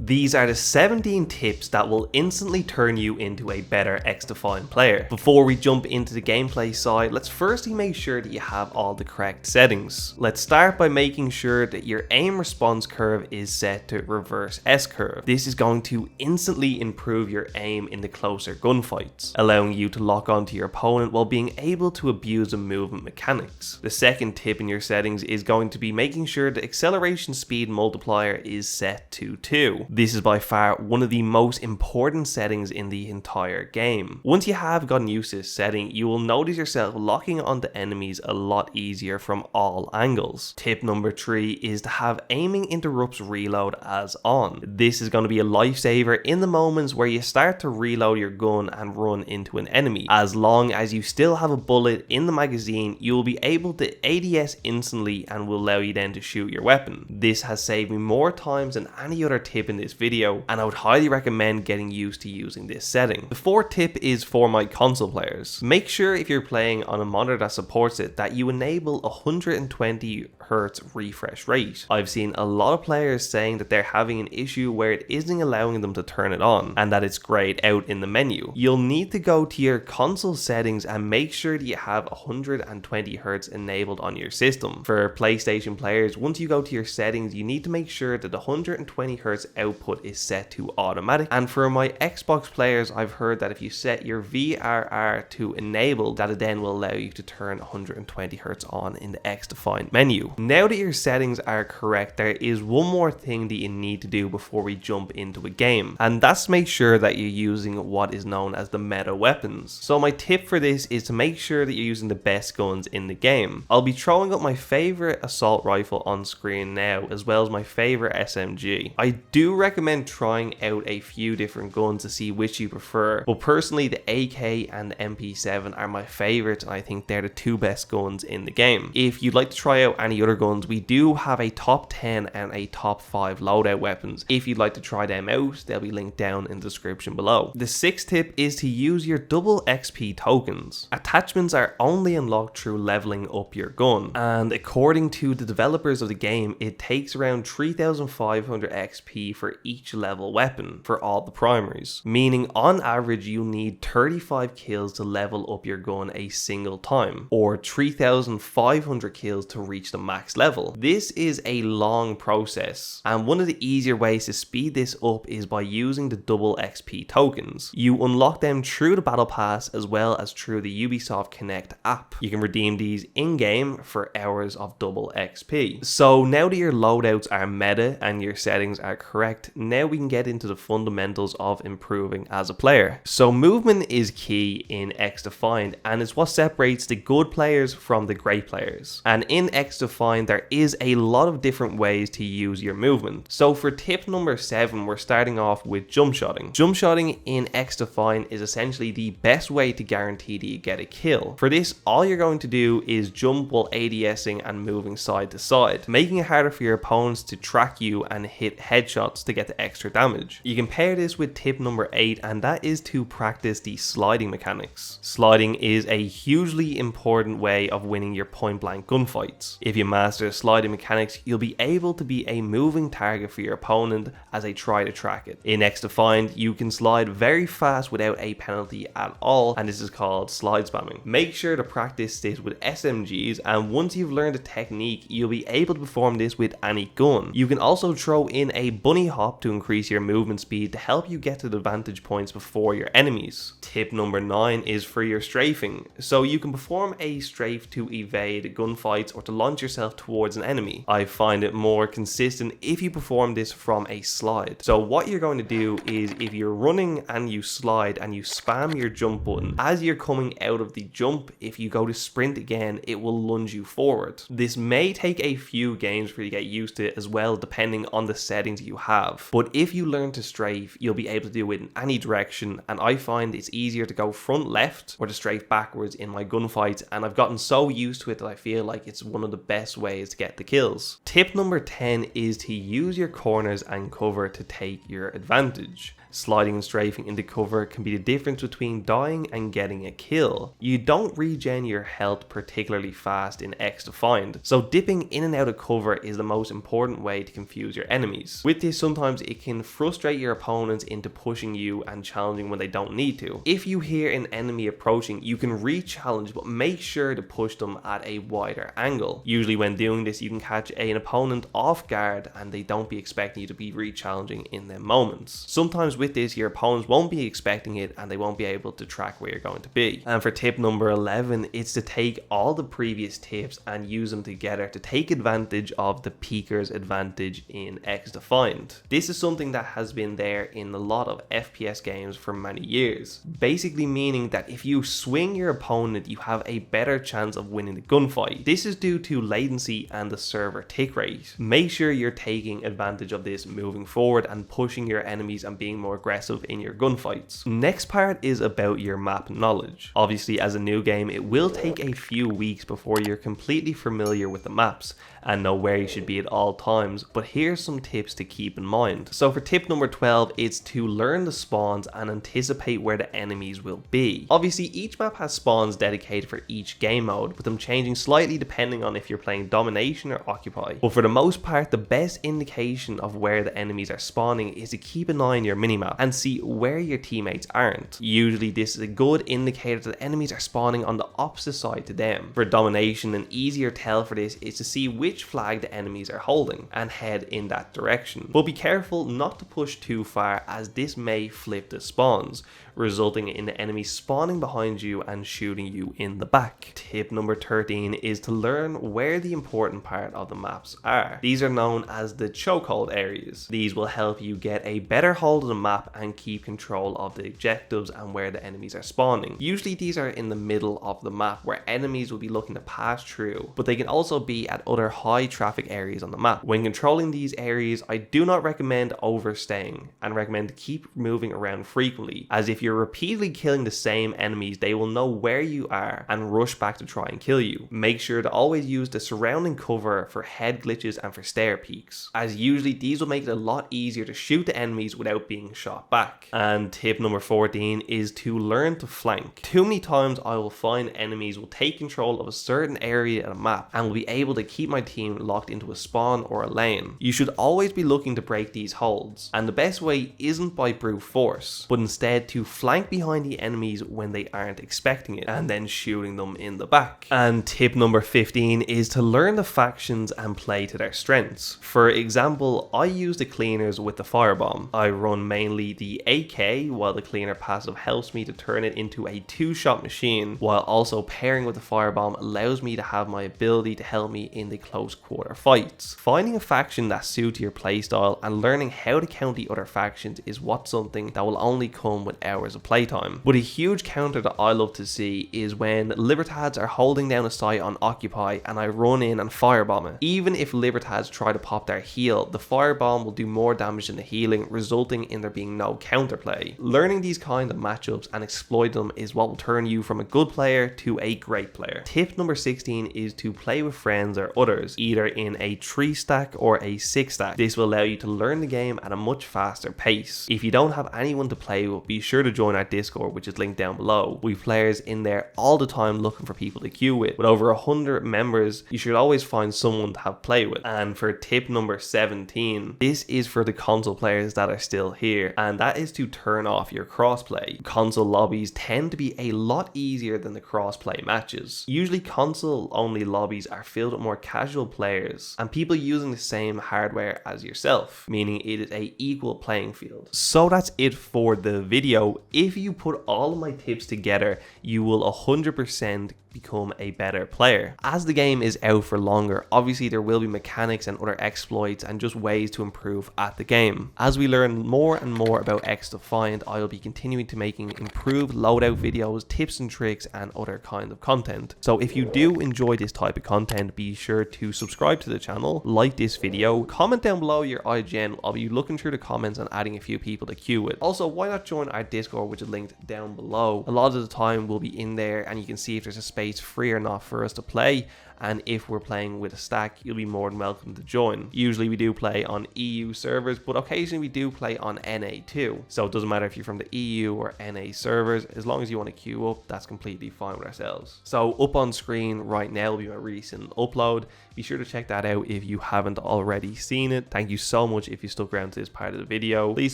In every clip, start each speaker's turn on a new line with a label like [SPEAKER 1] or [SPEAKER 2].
[SPEAKER 1] These are the 17 tips that will instantly turn you into a better XDefiant player. Before we jump into the gameplay side, let's firstly make sure that you have all the correct settings. Let's start by making sure that your aim response curve is set to reverse S-curve. This is going to instantly improve your aim in the closer gunfights, allowing you to lock onto your opponent while being able to abuse the movement mechanics. The second tip in your settings is going to be making sure the acceleration speed multiplier is set to 2. This is by far one of the most important settings in the entire game. Once you have gotten used to this setting, you will notice yourself locking onto enemies a lot easier from all angles. Tip number 3 is to have aiming interrupts reload as on. This is going to be a lifesaver in the moments where you start to reload your gun and run into an enemy. As long as you still have a bullet in the magazine, you will be able to ADS instantly and will allow you then to shoot your weapon. This has saved me more times than any other tip in this video, and I would highly recommend getting used to using this setting. The fourth tip is for my console players. Make sure if you're playing on a monitor that supports it that you enable 120 Hz refresh rate. I've seen a lot of players saying that they're having an issue where it isn't allowing them to turn it on and that it's grayed out in the menu. You'll need to go to your console settings and make sure that you have 120 Hz enabled on your system. For PlayStation players, once you go to your settings, you need to make sure that the 120 Hz output is set to automatic. And for my Xbox players, I've heard that if you set your VRR to enable, that it then will allow you to turn 120 Hz on in the XDefiant menu. Now that your settings are correct, there is one more thing that you need to do before we jump into a game, and that's make sure that you're using what is known as the meta weapons. So my tip for this is to make sure that you're using the best guns in the game. I'll be throwing up my favorite assault rifle on screen now, as well as my favorite SMG. I do recommend trying out a few different guns to see which you prefer, but personally the AK and the MP7 are my favorites, and I think they're the two best guns in the game. If you'd like to try out any other guns, we do have a top 10 and a top 5 loadout weapons. If you'd like to try them out, they'll be linked down in the description below. The sixth tip is to use your double XP tokens. Attachments are only unlocked through leveling up your gun, and according to the developers of the game, it takes around 3500 XP for each level weapon for all the primaries, meaning on average you need 35 kills to level up your gun a single time, or 3500 kills to reach the max level. This is a long process, and one of the easier ways to speed this up is by using the double XP tokens. You unlock them through the battle pass as well as through the Ubisoft Connect app. You can redeem these in-game for hours of double XP. So now that your loadouts are meta and your settings are correct, now we can get into the fundamentals of improving as a player. So movement is key in XDefiant, and it's what separates the good players from the great players. And in XDefiant there is a lot of different ways to use your movement. So for tip number 7, we're starting off with jump shotting. Jump shotting in XDefiant is essentially the best way to guarantee that you get a kill. For this, all you're going to do is jump while ADSing and moving side to side, making it harder for your opponents to track you and hit headshots to get the extra damage. You can pair this with tip number 8, and that is to practice the sliding mechanics. Sliding is a hugely important way of winning your point blank gunfights. If you master sliding mechanics, you'll be able to be a moving target for your opponent as they try to track it. In XDefiant, you can slide very fast without a penalty at all, and this is called slide spamming. Make sure to practice this with SMGs, and once you've learned the technique, you'll be able to perform this with any gun. You can also throw in a bunny hop to increase your movement speed to help you get to the vantage points before your enemies. Tip number 9 is for your strafing. So you can perform a strafe to evade gunfights or to launch yourself towards an enemy. I find it more consistent if you perform this from a slide. So what you're going to do is, if you're running and you slide and you spam your jump button, as you're coming out of the jump, if you go to sprint again, it will lunge you forward. This may take a few games for you to get used to as well, depending on the settings you have. But if you learn to strafe, you'll be able to do it in any direction, and I find it's easier to go front left or to strafe backwards in my gunfights, and I've gotten so used to it that I feel like it's one of the best best ways to get the kills. Tip number 10 is to use your corners and cover to take your advantage. Sliding and strafing into cover can be the difference between dying and getting a kill. You don't regen your health particularly fast in XDefiant, so dipping in and out of cover is the most important way to confuse your enemies. With this, sometimes it can frustrate your opponents into pushing you and challenging when they don't need to. If you hear an enemy approaching, you can re-challenge, but make sure to push them at a wider angle. Usually when doing this, you can catch an opponent off guard and they don't be expecting you to be re-challenging in them moments. Sometimes with this, your opponents won't be expecting it and they won't be able to track where you're going to be. And for tip number 11, it's to take all the previous tips and use them together to take advantage of the peeker's advantage in XDefiant. This is something that has been there in a lot of FPS games for many years, basically meaning that if you swing your opponent, you have a better chance of winning the gunfight. This is due to latency and the server tick rate. Make sure you're taking advantage of this moving forward and pushing your enemies and being more aggressive in your gunfights. Next part is about your map knowledge. Obviously, as a new game, it will take a few weeks before you're completely familiar with the maps and know where you should be at all times, but here's some tips to keep in mind. So for tip number 12, it's to learn the spawns and anticipate where the enemies will be. Obviously, each map has spawns dedicated for each game mode, with them changing slightly depending on if you're playing Domination or Occupy. But for the most part, the best indication of where the enemies are spawning is to keep an eye on your minimap and see where your teammates aren't. Usually this is a good indicator that enemies are spawning on the opposite side to them. For Domination, an easier tell for this is to see which flag the enemies are holding and head in that direction. But be careful not to push too far, as this may flip the spawns, resulting in the enemy spawning behind you and shooting you in the back. Tip number 13 is to learn where the important part of the maps are. These are known as the chokehold areas. These will help you get a better hold of the map and keep control of the objectives and where the enemies are spawning. Usually these are in the middle of the map where enemies will be looking to pass through, but they can also be at other high traffic areas on the map. When controlling these areas, I do not recommend overstaying and recommend to keep moving around frequently, as if you're repeatedly killing the same enemies, they will know where you are and rush back to try and kill you. Make sure to always use the surrounding cover for head glitches and for stair peaks, as usually these will make it a lot easier to shoot the enemies without being shot back. And tip number 14 is to learn to flank. Too many times I will find enemies will take control of a certain area of a map and will be able to keep my team locked into a spawn or a lane. You should always be looking to break these holds, and the best way isn't by brute force, but instead to flank behind the enemies when they aren't expecting it and then shooting them in the back. And tip number 15 is to learn the factions and play to their strengths. For example, I use the cleaners with the firebomb. I run mainly the AK, while the cleaner passive helps me to turn it into a two-shot machine, while also pairing with the firebomb allows me to have my ability to help me in the close quarter fights. Finding a faction that suits your playstyle and learning how to counter the other factions is what's something that will only come with hours of playtime. But a huge counter that I love to see is when Libertads are holding down a site on Occupy and I run in and firebomb it. Even if Libertads try to pop their heal, the firebomb will do more damage than the healing, resulting in there being no counterplay. Learning these kind of matchups and exploit them is what will turn you from a good player to a great player. Tip number 16 is to play with friends or others, either in a 3-stack or a 6-stack. This will allow you to learn the game at a much faster pace. If you don't have anyone to play with, be sure to join our Discord, which is linked down below. We've players in there all the time looking for people to queue with. With over 100 members, you should always find someone to have play with. And for tip number 17, this is for the console players that are still here, and that is to turn off your crossplay. Console lobbies tend to be a lot easier than the crossplay matches. Usually console only lobbies are filled with more casual players and people using the same hardware as yourself, meaning it is a equal playing field. So that's it for the video. If you put all of my tips together, you will 100% become a better player. As the game is out for longer, obviously there will be mechanics and other exploits and just ways to improve at the game. As we learn more and more about XDefiant, I will be continuing to making improved loadout videos, tips and tricks, and other kinds of content. So if you do enjoy this type of content, be sure to subscribe to the channel, like this video, comment down below your IGN. I'll be looking through the comments and adding a few people to queue with. Also, why not join our Discord, which is linked down below? A lot of the time we'll be in there and you can see if there's a space states free or not for us to play, and if we're playing with a stack, you'll be more than welcome to join. Usually we do play on EU servers, but occasionally we do play on NA too. So it doesn't matter if you're from the EU or NA servers, as long as you want to queue up, that's completely fine with ourselves. So up on screen right now will be my recent upload. Be sure to check that out if you haven't already seen it. Thank you so much if you stuck around to this part of the video. Please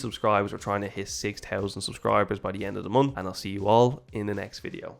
[SPEAKER 1] subscribe as we're trying to hit 6,000 subscribers by the end of the month, and I'll see you all in the next video.